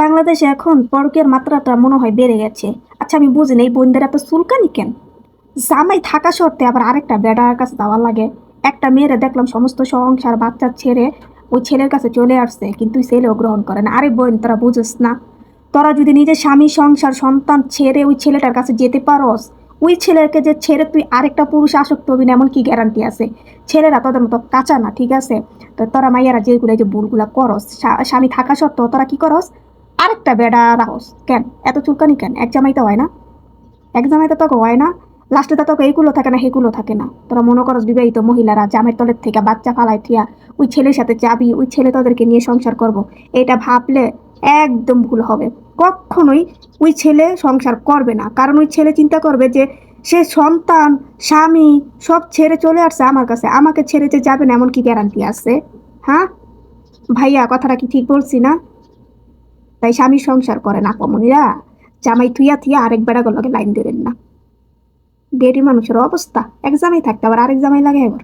বাংলাদেশে এখন পরকীয়ার মাত্রাটা মনে হয় বেড়ে গেছে। আচ্ছা আমি বুঝি না এই বোনদের এত চুলকানি কেন? জামাই থাকা সত্ত্বে আবার আরেকটা বেড়ার কাছে যাওয়া লাগে। একটা মেয়েরে দেখলাম সমস্ত সংসার বাচ্চা ছেড়ে ওই ছেলের কাছে চলে আসছে, কিন্তু ওই ছেলেও গ্রহণ করে না। আরে বোন, তোরা বুঝোস না? তোরা যদি নিজের স্বামী সংসার সন্তান ছেড়ে ওই ছেলেটার কাছে যেতে পারস, ওই ছেলেকে যে ছেড়ে তুই আরেকটা পুরুষ আসক্ত হবি না এমন কি গ্যারান্টি আছে? ছেলেরা তোদের মতো কাঁচা না, ঠিক আছে? তো তোরা মাইয়ারা যেগুলো এই যে ভুলগুলা করস, স্বামী থাকা সত্ত্বেও তোরা কি করস? আরেকটা বেডা রাহস কেন? এত চুলকানি কেন? এক জামাইতে হয় না? এক জামাইতে তোকে হয় না? লাস্টে তো তোকে এইগুলো থাকে না সেগুলো থাকে না। তোরা মনে করস বিবাহিত মহিলারা জামের তলের থেকে বাচ্চা ফালাই থিয়া ওই ছেলের সাথে যাবি, ওই ছেলে তোদেরকে নিয়ে সংসার করব, এটা ভাবলে একদম ভুল হবে। কখনোই ওই ছেলে সংসার করবে না, কারণ ওই ছেলে চিন্তা করবে যে সে সন্তান স্বামী সব ছেড়ে চলে আসছে আমার কাছে, আমাকে ছেড়ে যে যাবে না এমন কি গ্যারান্টি আছে? হ্যাঁ ভাইয়া, কথাটা কি ঠিক বলছি না? তাই স্বামী সংসার করে না কমনিরা, জামাই থুইয়া থুইয়া আরেক বেড়া গলকে লাইন দেবেন না। বেডি মানুষের অবস্থা, এক জামাই থাকতে আবার আরেক জামাই লাগে এবার।